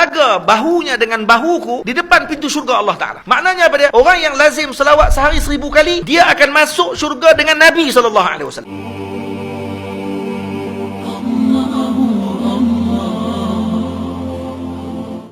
berlaga bahunya dengan bahuku di depan pintu syurga Allah Ta'ala. Maknanya apa dia? Orang yang lazim selawat sehari 1000 kali, dia akan masuk syurga dengan Nabi SAW.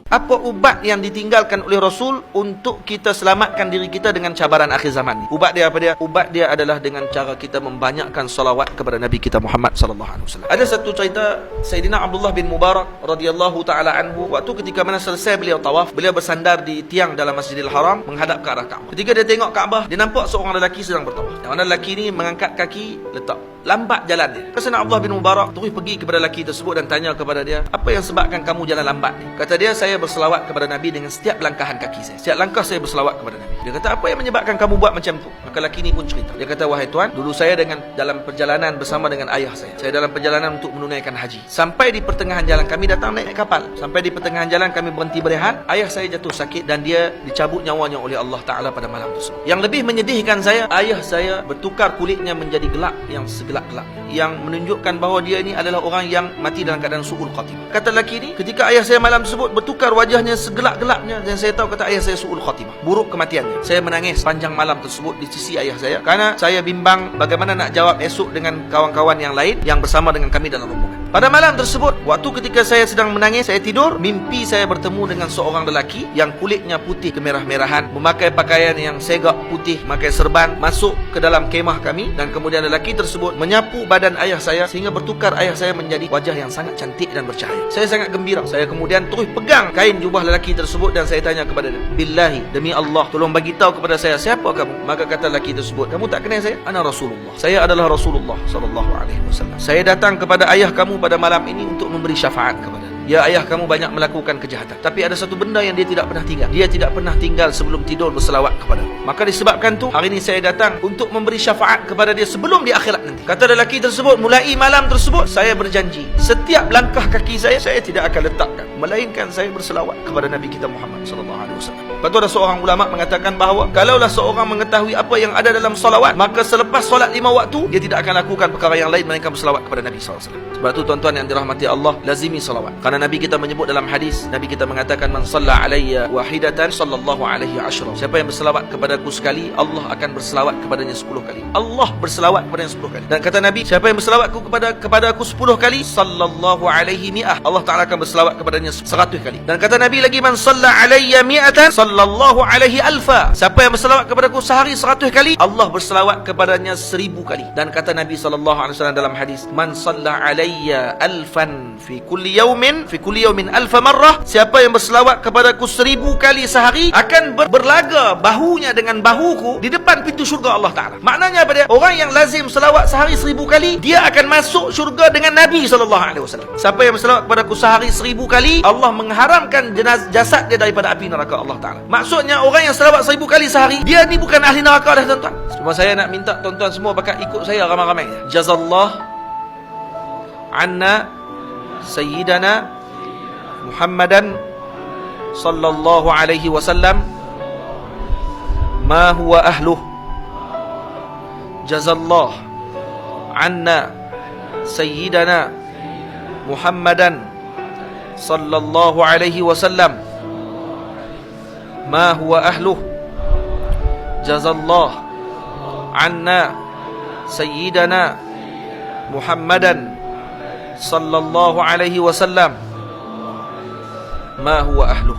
Apa ubat yang ditinggalkan oleh Rasul untuk kita selamatkan diri kita dengan cabaran akhir zaman ni? Ubat dia apa dia? Ubat dia adalah dengan cara kita membanyakkan salawat kepada Nabi kita Muhammad sallallahu alaihi wasallam. Ada satu cerita Sayyidina Abdullah bin Mubarak radhiyallahu taala anhu, waktu ketika mana selesai beliau tawaf, beliau bersandar di tiang dalam Masjidil Haram menghadap ke arah Kaabah. Ketika dia tengok Kaabah, dia nampak seorang lelaki sedang bertawaf. Yang mana lelaki ni mengangkat kaki, letak. Lambat jalan dia. Sayyidina Abdullah bin Mubarak terus pergi kepada lelaki tersebut dan tanya kepada dia, apa yang sebabkan kamu jalan lambat ni? Kata dia, saya berselawat kepada Nabi dengan setiap langkahan kaki saya. Setiap langkah saya berselawat kepada Nabi. Dia kata, apa yang menyebabkan kamu buat macam tu? Maka lelaki ni pun cerita. Dia kata, wahai tuan, dulu saya dalam perjalanan bersama dengan ayah saya. Saya dalam perjalanan untuk menunaikan haji. Sampai di pertengahan jalan kami datang naik kapal. Sampai di pertengahan jalan kami berhenti berehat. Ayah saya jatuh sakit dan dia dicabut nyawanya oleh Allah Ta'ala pada malam tersebut. Yang lebih menyedihkan saya, ayah saya bertukar kulitnya menjadi gelap yang segelap-gelapnya, yang menunjukkan bahawa dia ini adalah orang yang mati dalam keadaan su'ul khatimah. Kata lelaki ni, ketika ayah saya malam tersebut bertukar wajahnya segelap-gelapnya, dan saya tahu kata ayah saya su'ul khatimah, buruk kematiannya. Saya menangis panjang malam tersebut di sisi ayah saya, karena saya bimbang bagaimana nak jawab esok dengan kawan-kawan yang lain yang bersama dengan kami dalam rombongan. Pada malam tersebut, waktu ketika saya sedang menangis, saya tidur, mimpi saya bertemu dengan seorang lelaki yang kulitnya putih kemerah-merahan, memakai pakaian yang segak putih, memakai serban, masuk ke dalam kemah kami, dan kemudian lelaki tersebut menyapu badan ayah saya sehingga bertukar ayah saya menjadi wajah yang sangat cantik dan bercahaya. Saya sangat gembira. Saya kemudian terus pegang kain jubah lelaki tersebut dan saya tanya kepada dia, billahi, demi Allah, tolong bagi tahu kepada saya, siapa kamu? Maka kata lelaki tersebut, kamu tak kenal saya? Ana Rasulullah. Saya adalah Rasulullah sallallahu alaihi wasallam. Saya datang kepada ayah kamu pada malam ini untuk memberi syafaat kepada dia. Ya, ayah kamu banyak melakukan kejahatan, tapi ada satu benda yang dia tidak pernah tinggal. Dia tidak pernah tinggal sebelum tidur berselawat kepada dia. Maka disebabkan tu, hari ini saya datang untuk memberi syafaat kepada dia sebelum di akhirat nanti. Kata lelaki tersebut, mulai malam tersebut saya berjanji, setiap langkah kaki saya tidak akan letakkan melainkan saya berselawat kepada Nabi kita Muhammad sallallahu alaihi wasallam. Lepas tu ada seorang ulama mengatakan bahawa kalaulah seorang mengetahui apa yang ada dalam salawat, maka selepas solat 5 waktu dia tidak akan lakukan perkara yang lain melainkan berselawat kepada Nabi sallallahu alaihi wasallam. Sebab tu tuan-tuan yang dirahmati Allah, lazimi salawat. Karena Nabi kita menyebut dalam hadis, Nabi kita mengatakan, man shalla alayya wahidatan sallallahu alaihi ashra. Siapa yang berselawat kepadaku sekali, Allah akan berselawat kepadanya 10 kali. Allah berselawat kepadanya 10 kali. Dan kata Nabi, siapa yang berselawat kepada aku 10 kali, sallallahu alaihi mi'ah, Allah Ta'ala akan berselawat kepadanya 100 kali. Dan kata Nabi lagi, man shalla alayya mi'atan sallallahu alaihi alfa. Siapa yang berselawat kepadaku sehari 100 kali, Allah berselawat kepadanya 1000 kali. Dan kata Nabi sallallahu alaihi wasallam dalam hadis, man shalla alayya alfan fi kulli yawmin alfa marrah. Siapa yang berselawat kepadaku 1000 kali sehari akan berlaga bahunya dengan bahuku di depan pintu syurga Allah Ta'ala. Maknanya apa dia? Orang yang lazim selawat sehari 1000 kali, dia akan masuk syurga dengan Nabi SAW. Siapa yang berselawat kepadaku sehari 1000 kali, Allah mengharamkan jasad dia daripada api neraka Allah Ta'ala. Maksudnya orang yang selawat 1000 kali sehari, dia ni bukan ahli neraka dah tuan-tuan. Cuma saya nak minta tuan-tuan semua bakal ikut saya ramai-ramai. Jazallah anna sayyidana Muhammadan sallallahu alaihi wasallam ma huwa ahluh. Jazallah anna sayyidana Muhammadan sallallahu alaihi wasallam ma huwa ahluh. Jazallah anna sayyidana Muhammadan sallallahu alaihi wasallam ma huwa ahluh.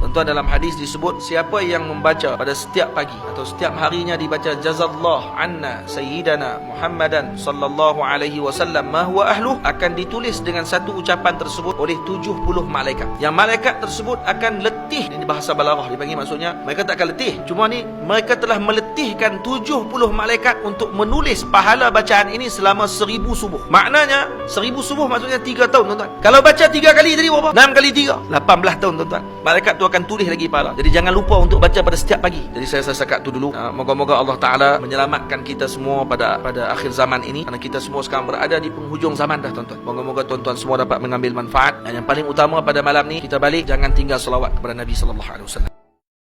Tuan-tuan, dalam hadis disebut siapa yang membaca pada setiap pagi atau setiap harinya dibaca jazallah anna sayyidana Muhammadan sallallahu alaihi wasallam ma huwa ahluh, akan ditulis dengan satu ucapan tersebut oleh 70 malaikat. Yang malaikat tersebut akan letih. Ini bahasa balaghah dipanggil, maksudnya mereka tak akan letih, cuma ni mereka telah meletihkan 70 malaikat untuk menulis pahala bacaan ini selama 1000 subuh. Maknanya 1000 subuh maksudnya 3 tahun tuan-tuan. Kalau baca 3 kali tadi berapa? 6 kali 3, 18 tahun tuan-tuan. Malaikat tu akan tulis lagi pahala. Jadi jangan lupa untuk baca pada setiap pagi. Jadi saya sekat tu dulu. Moga-moga Allah Ta'ala menyelamatkan kita semua pada akhir zaman ini, kerana kita semua sekarang berada di penghujung zaman dah tuan-tuan. Moga-moga tuan-tuan semua dapat mengambil manfaat. Dan yang paling utama pada malam ni, kita balik jangan tinggal selawat kepada Nabi sallallahu alaihi wasallam.